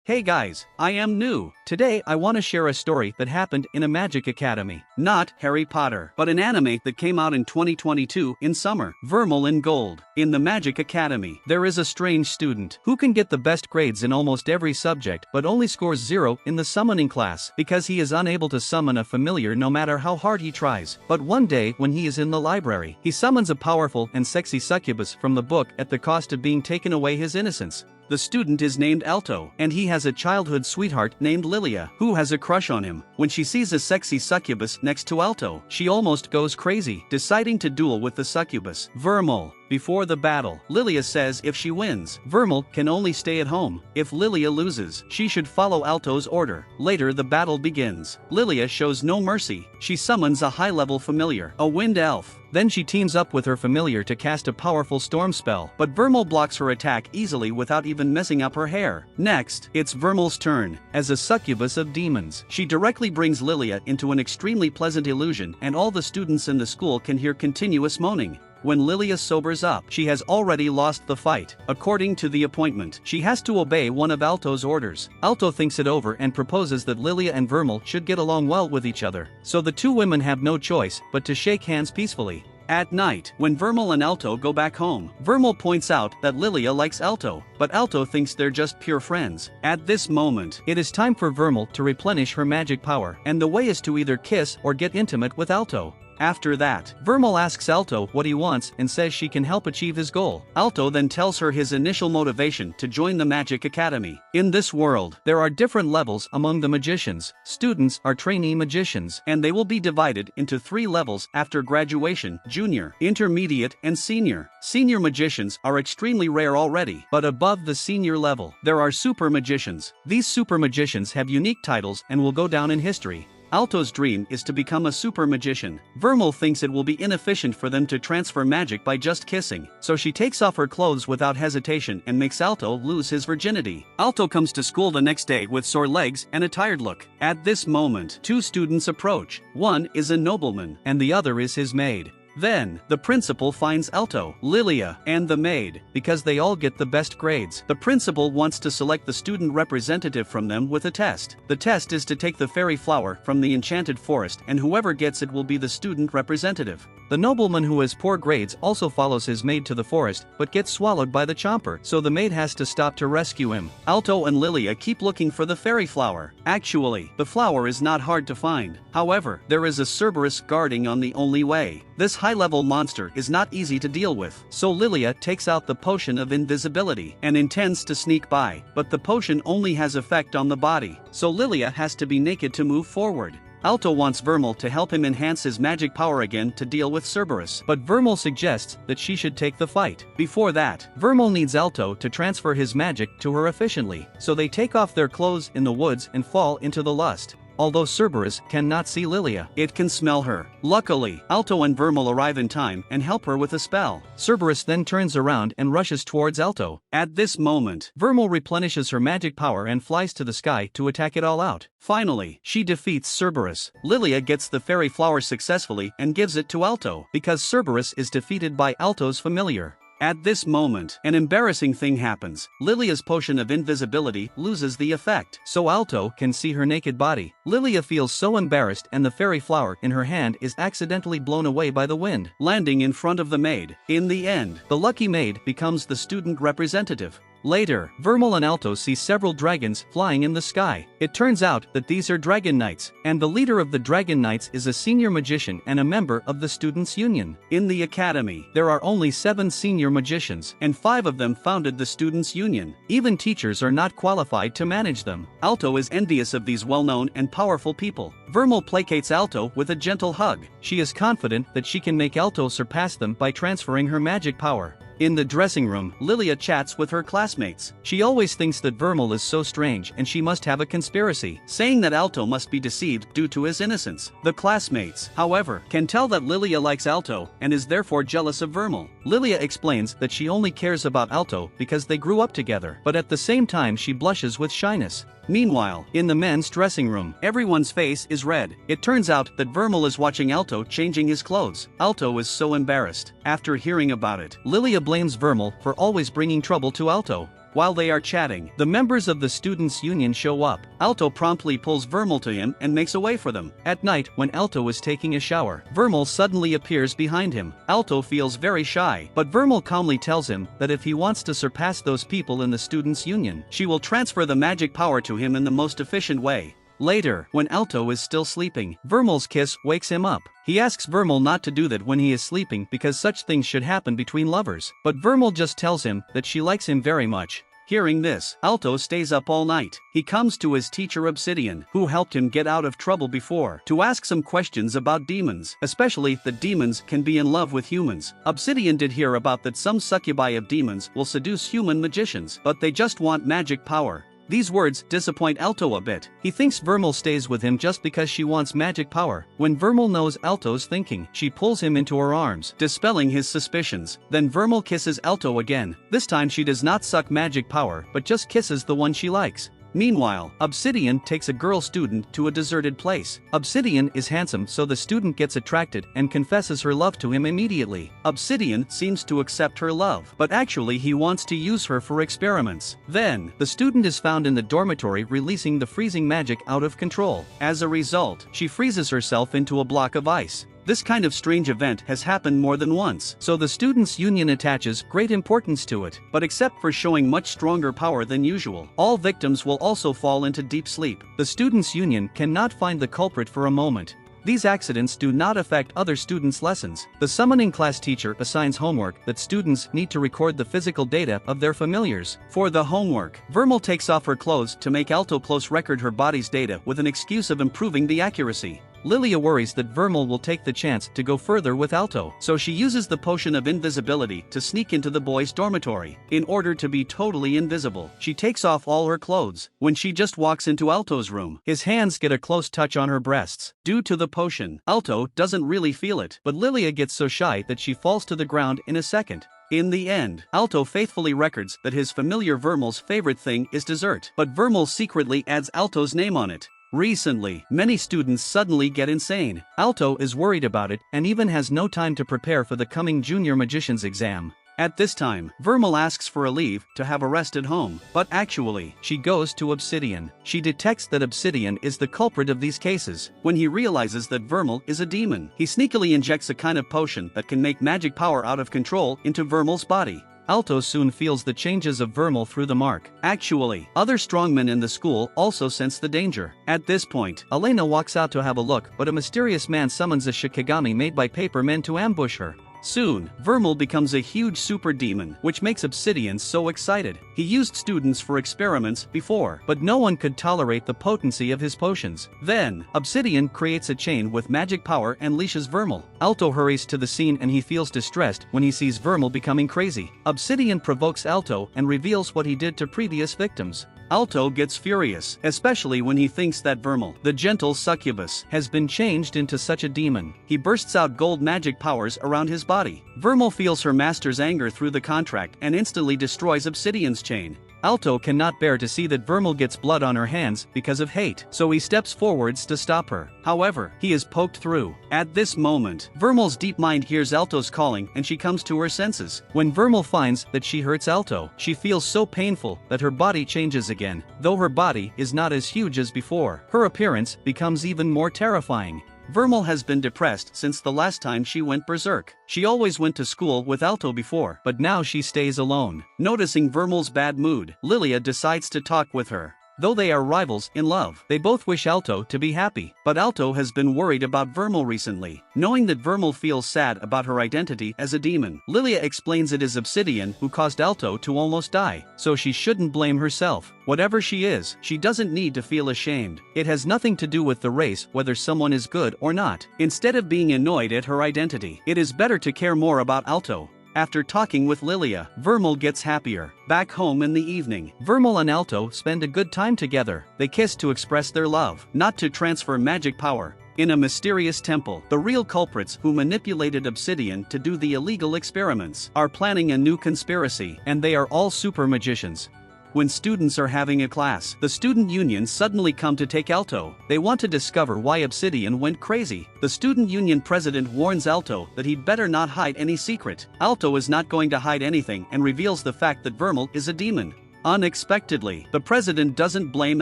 Hey guys, I am new. Today I want to share a story that happened in a magic academy. Not Harry Potter, but an anime that came out in 2022 in summer. Vermeil in Gold. In the Magic Academy, there is a strange student who can get the best grades in almost every subject but only scores 0 in the summoning class because he is unable to summon a familiar no matter how hard he tries. But one day when he is in the library, he summons a powerful and sexy succubus from the book at the cost of being taken away his innocence. The student is named Alto, and he has a childhood sweetheart named Lilia, who has a crush on him. When she sees a sexy succubus next to Alto, she almost goes crazy, deciding to duel with the succubus. Vermeil. Before the battle, Lilia says if she wins, Vermeil can only stay at home. If Lilia loses, she should follow Alto's order. Later the battle begins. Lilia shows no mercy. She summons a high-level familiar, a wind elf. Then she teams up with her familiar to cast a powerful storm spell, but Vermeil blocks her attack easily without even messing up her hair. Next, it's Vermeil's turn. As a succubus of demons, she directly brings Lilia into an extremely pleasant illusion, and all the students in the school can hear continuous moaning. When Lilia sobers up, she has already lost the fight. According to the appointment, she has to obey one of Alto's orders. Alto thinks it over and proposes that Lilia and Vermeil should get along well with each other. So the two women have no choice but to shake hands peacefully. At night, when Vermeil and Alto go back home, Vermeil points out that Lilia likes Alto, but Alto thinks they're just pure friends. At this moment, it is time for Vermeil to replenish her magic power, and the way is to either kiss or get intimate with Alto. After that, Vermeil asks Alto what he wants and says she can help achieve his goal. Alto then tells her his initial motivation to join the Magic Academy. In this world, there are different levels among the magicians. Students are trainee magicians, and they will be divided into 3 levels after graduation: junior, intermediate, and senior. Senior magicians are extremely rare already, but above the senior level, there are super magicians. These super magicians have unique titles and will go down in history. Alto's dream is to become a super magician. Vermeil thinks it will be inefficient for them to transfer magic by just kissing, so she takes off her clothes without hesitation and makes Alto lose his virginity. Alto comes to school the next day with sore legs and a tired look. At this moment, 2 students approach. One is a nobleman, and the other is his maid. Then, the principal finds Alto, Lilia, and the maid, because they all get the best grades. The principal wants to select the student representative from them with a test. The test is to take the fairy flower from the enchanted forest, and whoever gets it will be the student representative. The nobleman who has poor grades also follows his maid to the forest, but gets swallowed by the chomper, so the maid has to stop to rescue him. Alto and Lilia keep looking for the fairy flower. Actually, the flower is not hard to find. However, there is a Cerberus guarding on the only way. This high-level monster is not easy to deal with, so Lilia takes out the potion of invisibility and intends to sneak by, but the potion only has effect on the body, so Lilia has to be naked to move forward. Alto wants Vermeil to help him enhance his magic power again to deal with Cerberus, but Vermeil suggests that she should take the fight. Before that, Vermeil needs Alto to transfer his magic to her efficiently, so they take off their clothes in the woods and fall into the lust. Although Cerberus cannot see Lilia, it can smell her. Luckily, Alto and Vermeil arrive in time and help her with a spell. Cerberus then turns around and rushes towards Alto. At this moment, Vermeil replenishes her magic power and flies to the sky to attack it all out. Finally, she defeats Cerberus. Lilia gets the fairy flower successfully and gives it to Alto, because Cerberus is defeated by Alto's familiar. At this moment, an embarrassing thing happens. Lilia's potion of invisibility loses the effect, so Alto can see her naked body. Lilia feels so embarrassed and the fairy flower in her hand is accidentally blown away by the wind, landing in front of the maid. In the end, the lucky maid becomes the student representative. Later, Vermeil and Alto see several dragons flying in the sky. It turns out that these are Dragon Knights, and the leader of the Dragon Knights is a senior magician and a member of the Students' Union. In the academy, there are only 7 senior magicians, and 5 of them founded the Students' Union. Even teachers are not qualified to manage them. Alto is envious of these well-known and powerful people. Vermeil placates Alto with a gentle hug. She is confident that she can make Alto surpass them by transferring her magic power. In the dressing room, Lilia chats with her classmates. She always thinks that Vermeil is so strange and she must have a conspiracy, saying that Alto must be deceived due to his innocence. The classmates, however, can tell that Lilia likes Alto and is therefore jealous of Vermeil. Lilia explains that she only cares about Alto because they grew up together, but at the same time she blushes with shyness. Meanwhile, in the men's dressing room, everyone's face is red. It turns out that Vermeil is watching Alto changing his clothes. Alto is so embarrassed. After hearing about it, Lilia blames Vermeil for always bringing trouble to Alto. While they are chatting, the members of the students' union show up. Alto promptly pulls Vermeil to him and makes a way for them. At night, when Alto is taking a shower, Vermeil suddenly appears behind him. Alto feels very shy, but Vermeil calmly tells him that if he wants to surpass those people in the students' union, she will transfer the magic power to him in the most efficient way. Later, when Alto is still sleeping, Vermeil's kiss wakes him up. He asks Vermeil not to do that when he is sleeping because such things should happen between lovers, but Vermeil just tells him that she likes him very much. Hearing this, Alto stays up all night. He comes to his teacher Obsidian, who helped him get out of trouble before, to ask some questions about demons, especially that demons can be in love with humans. Obsidian did hear about that some succubi of demons will seduce human magicians, but they just want magic power. These words disappoint Alto a bit. He thinks Vermeil stays with him just because she wants magic power. When Vermeil knows Alto's thinking, she pulls him into her arms, dispelling his suspicions. Then Vermeil kisses Alto again. This time she does not suck magic power, but just kisses the one she likes. Meanwhile, Obsidian takes a girl student to a deserted place. Obsidian is handsome, so the student gets attracted and confesses her love to him immediately. Obsidian seems to accept her love, but actually he wants to use her for experiments. Then, the student is found in the dormitory releasing the freezing magic out of control. As a result, she freezes herself into a block of ice. This kind of strange event has happened more than once, so the students' union attaches great importance to it, but except for showing much stronger power than usual, all victims will also fall into deep sleep. The students' union cannot find the culprit for a moment. These accidents do not affect other students' lessons. The summoning class teacher assigns homework that students need to record the physical data of their familiars. For the homework, Vermeil takes off her clothes to make Alto close record her body's data with an excuse of improving the accuracy. Lilia worries that Vermeil will take the chance to go further with Alto, so she uses the potion of invisibility to sneak into the boys' dormitory. In order to be totally invisible, she takes off all her clothes. When she just walks into Alto's room, his hands get a close touch on her breasts. Due to the potion, Alto doesn't really feel it, but Lilia gets so shy that she falls to the ground in a second. In the end, Alto faithfully records that his familiar Vermeil's favorite thing is dessert, but Vermeil secretly adds Alto's name on it. Recently, many students suddenly get insane. Alto is worried about it and even has no time to prepare for the coming junior magician's exam. At this time, Vermeil asks for a leave to have a rest at home, but actually, she goes to Obsidian. She detects that Obsidian is the culprit of these cases. When he realizes that Vermeil is a demon, he sneakily injects a kind of potion that can make magic power out of control into Vermeil's body. Alto soon feels the changes of Vermeil through the mark. Actually, other strongmen in the school also sense the danger. At this point, Elena walks out to have a look, but a mysterious man summons a Shikigami made by paper men to ambush her. Soon, Vermeil becomes a huge super demon, which makes Obsidian so excited. He used students for experiments before, but no one could tolerate the potency of his potions. Then, Obsidian creates a chain with magic power and leashes Vermeil. Alto hurries to the scene and he feels distressed when he sees Vermeil becoming crazy. Obsidian provokes Alto and reveals what he did to previous victims. Alto gets furious, especially when he thinks that Vermeil, the gentle succubus, has been changed into such a demon. He bursts out gold magic powers around his body. Vermeil feels her master's anger through the contract and instantly destroys Obsidian's chain. Alto cannot bear to see that Vermeil gets blood on her hands because of hate, so he steps forwards to stop her. However, he is poked through. At this moment, Vermeil's deep mind hears Alto's calling and she comes to her senses. When Vermeil finds that she hurts Alto, she feels so painful that her body changes again. Though her body is not as huge as before, her appearance becomes even more terrifying. Vermeil has been depressed since the last time she went berserk. She always went to school with Alto before, but now she stays alone. Noticing Vermeil's bad mood, Lilia decides to talk with her. Though they are rivals in love, they both wish Alto to be happy, but Alto has been worried about Vermeil recently. Knowing that Vermeil feels sad about her identity as a demon, Lilia explains it is Obsidian who caused Alto to almost die, so she shouldn't blame herself. Whatever she is, she doesn't need to feel ashamed. It has nothing to do with the race whether someone is good or not. Instead of being annoyed at her identity, it is better to care more about Alto. After talking with Lilia, Vermeil gets happier. Back home in the evening, Vermeil and Alto spend a good time together. They kiss to express their love, not to transfer magic power. In a mysterious temple, the real culprits who manipulated Obsidian to do the illegal experiments are planning a new conspiracy, and they are all super magicians. When students are having a class, the student union suddenly come to take Alto. They want to discover why Obsidian went crazy. The student union president warns Alto that he'd better not hide any secret. Alto is not going to hide anything and reveals the fact that Vermeil is a demon. Unexpectedly, the president doesn't blame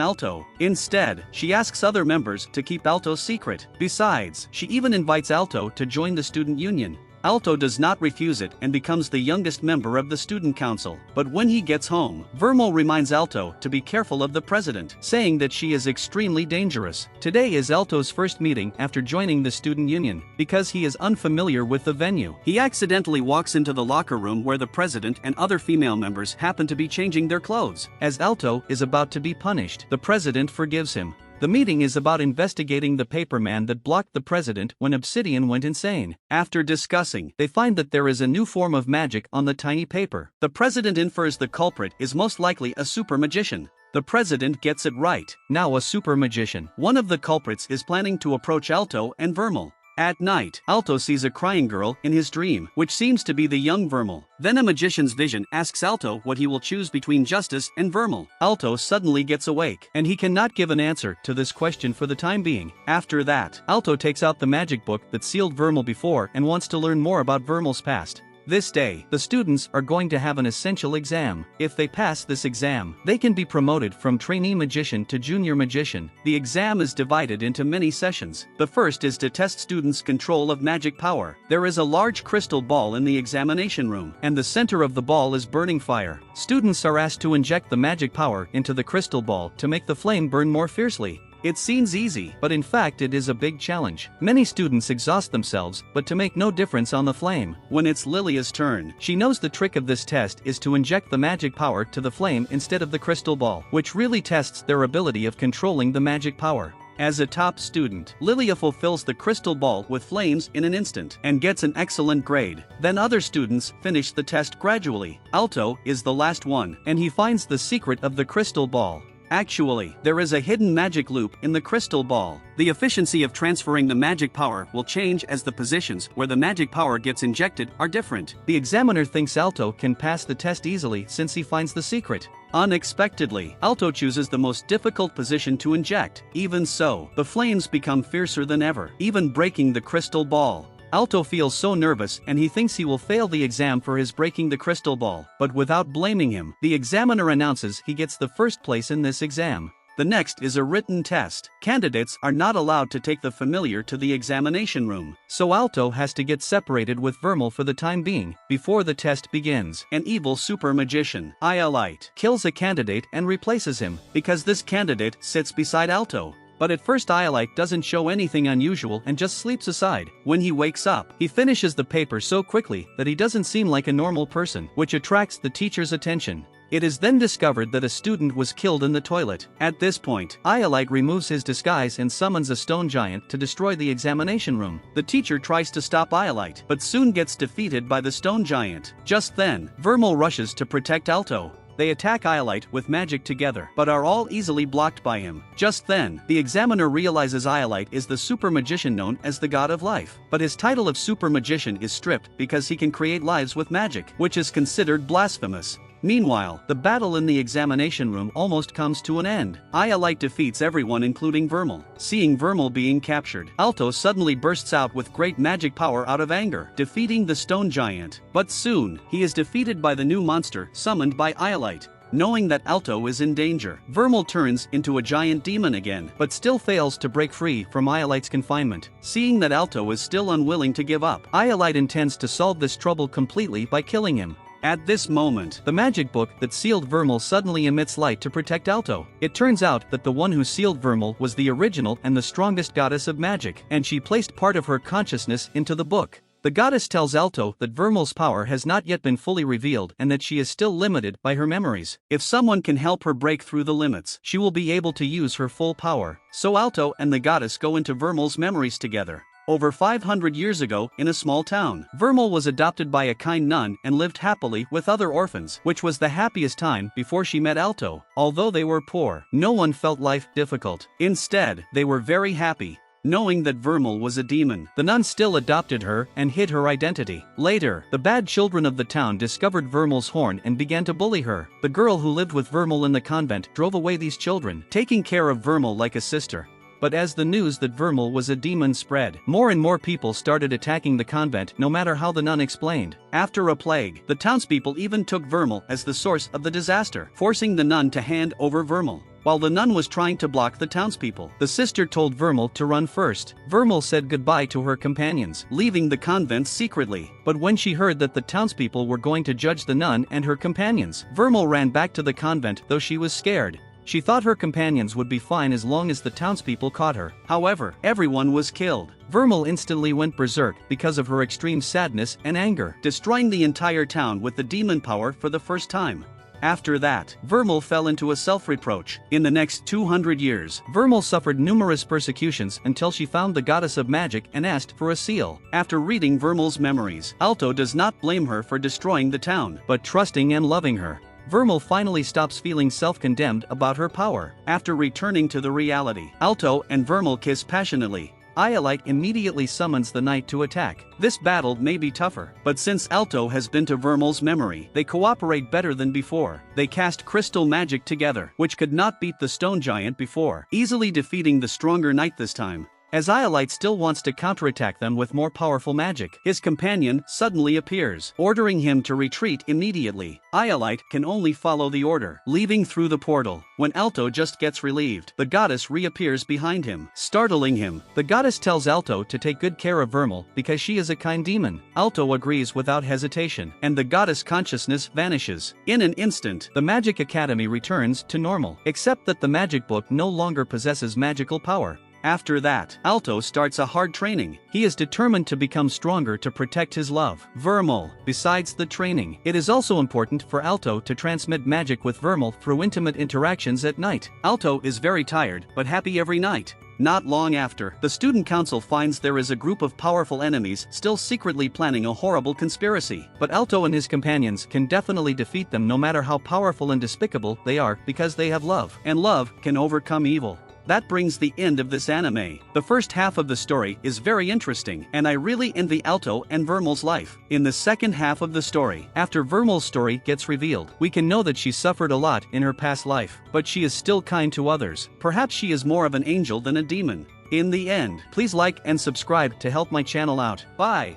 Alto. Instead, she asks other members to keep Alto's secret. Besides, she even invites Alto to join the student union. Alto does not refuse it and becomes the youngest member of the student council. But when he gets home, Vermeil reminds Alto to be careful of the president, saying that she is extremely dangerous. Today is Alto's first meeting after joining the student union. Because he is unfamiliar with the venue, he accidentally walks into the locker room where the president and other female members happen to be changing their clothes. As Alto is about to be punished, the president forgives him. The meeting is about investigating the paperman that blocked the president when Obsidian went insane. After discussing, they find that there is a new form of magic on the tiny paper. The president infers the culprit is most likely a super magician. The president gets it right. Now a super magician. One of the culprits is planning to approach Alto and Vermeil. At night, Alto sees a crying girl in his dream, which seems to be the young Vermeil. Then a magician's vision asks Alto what he will choose between justice and Vermeil. Alto suddenly gets awake, and he cannot give an answer to this question for the time being. After that, Alto takes out the magic book that sealed Vermeil before and wants to learn more about Vermeil's past. This day, the students are going to have an essential exam. If they pass this exam, they can be promoted from trainee magician to junior magician. The exam is divided into many sessions. The first is to test students' control of magic power. There is a large crystal ball in the examination room, and the center of the ball is burning fire. Students are asked to inject the magic power into the crystal ball to make the flame burn more fiercely. It seems easy, but in fact it is a big challenge. Many students exhaust themselves, but to make no difference on the flame. When it's Lilia's turn, she knows the trick of this test is to inject the magic power to the flame instead of the crystal ball, which really tests their ability of controlling the magic power. As a top student, Lilia fulfills the crystal ball with flames in an instant and gets an excellent grade. Then other students finish the test gradually. Alto is the last one, and he finds the secret of the crystal ball. Actually, there is a hidden magic loop in the crystal ball. The efficiency of transferring the magic power will change as the positions where the magic power gets injected are different. The examiner thinks Alto can pass the test easily since he finds the secret. Unexpectedly, Alto chooses the most difficult position to inject. Even so, the flames become fiercer than ever, even breaking the crystal ball. Alto feels so nervous and he thinks he will fail the exam for his breaking the crystal ball, but without blaming him, the examiner announces he gets the first place in this exam. The next is a written test. Candidates are not allowed to take the familiar to the examination room, so Alto has to get separated with Vermeil for the time being, before the test begins. An evil super magician, Iolite, kills a candidate and replaces him, because this candidate sits beside Alto. But at first Iolite doesn't show anything unusual and just sleeps aside. When he wakes up, he finishes the paper so quickly that he doesn't seem like a normal person, which attracts the teacher's attention. It is then discovered that a student was killed in the toilet. At this point, Iolite removes his disguise and summons a stone giant to destroy the examination room. The teacher tries to stop Iolite, but soon gets defeated by the stone giant. Just then, Vermeil rushes to protect Alto. They attack Iolite with magic together, but are all easily blocked by him. Just then, the examiner realizes Iolite is the super magician known as the God of Life. But his title of super magician is stripped because he can create lives with magic, which is considered blasphemous. Meanwhile, the battle in the examination room almost comes to an end. Iolite defeats everyone including Vermeil. Seeing Vermeil being captured, Alto suddenly bursts out with great magic power out of anger, defeating the stone giant. But soon, he is defeated by the new monster summoned by Iolite. Knowing that Alto is in danger, Vermeil turns into a giant demon again, but still fails to break free from Iolite's confinement. Seeing that Alto is still unwilling to give up, Iolite intends to solve this trouble completely by killing him. At this moment, the magic book that sealed Vermeil suddenly emits light to protect Alto. It turns out that the one who sealed Vermeil was the original and the strongest goddess of magic, and she placed part of her consciousness into the book. The goddess tells Alto that Vermeil's power has not yet been fully revealed and that she is still limited by her memories. If someone can help her break through the limits, she will be able to use her full power. So Alto and the goddess go into Vermeil's memories together. Over 500 years ago, in a small town, Vermeil was adopted by a kind nun and lived happily with other orphans, which was the happiest time before she met Alto. Although they were poor, no one felt life difficult. Instead, they were very happy. Knowing that Vermeil was a demon, the nun still adopted her and hid her identity. Later, the bad children of the town discovered Vermeil's horn and began to bully her. The girl who lived with Vermeil in the convent drove away these children, taking care of Vermeil like a sister. But as the news that Vermeil was a demon spread, more and more people started attacking the convent no matter how the nun explained. After a plague, the townspeople even took Vermeil as the source of the disaster, forcing the nun to hand over Vermeil. While the nun was trying to block the townspeople, the sister told Vermeil to run first. Vermeil said goodbye to her companions, leaving the convent secretly. But when she heard that the townspeople were going to judge the nun and her companions, Vermeil ran back to the convent though she was scared. She thought her companions would be fine as long as the townspeople caught her. However, everyone was killed. Vermeil instantly went berserk because of her extreme sadness and anger, destroying the entire town with the demon power for the first time. After that, Vermeil fell into a self-reproach. In the next 200 years, Vermeil suffered numerous persecutions until she found the goddess of magic and asked for a seal. After reading Vermeil's memories, Alto does not blame her for destroying the town, but trusting and loving her. Vermeil finally stops feeling self-condemned about her power. After returning to the reality, Alto and Vermeil kiss passionately. Iolite immediately summons the knight to attack. This battle may be tougher, but since Alto has been to Vermeil's memory, they cooperate better than before. They cast crystal magic together, which could not beat the stone giant before, easily defeating the stronger knight this time. As Iolite still wants to counterattack them with more powerful magic, his companion suddenly appears, ordering him to retreat immediately. Iolite can only follow the order, leaving through the portal. When Alto just gets relieved, the goddess reappears behind him, startling him. The goddess tells Alto to take good care of Vermeil because she is a kind demon. Alto agrees without hesitation, and the goddess consciousness vanishes. In an instant, the Magic Academy returns to normal, except that the magic book no longer possesses magical power. After that, Alto starts a hard training. He is determined to become stronger to protect his love, Vermeil. Besides the training, it is also important for Alto to transmit magic with Vermeil through intimate interactions at night. Alto is very tired, but happy every night. Not long after, the student council finds there is a group of powerful enemies still secretly planning a horrible conspiracy. But Alto and his companions can definitely defeat them no matter how powerful and despicable they are because they have love, and love can overcome evil. That brings the end of this anime. The first half of the story is very interesting, and I really envy Alto and Vermeil's life. In the second half of the story, after Vermeil's story gets revealed, we can know that she suffered a lot in her past life, but she is still kind to others. Perhaps she is more of an angel than a demon. In the end, please like and subscribe to help my channel out. Bye!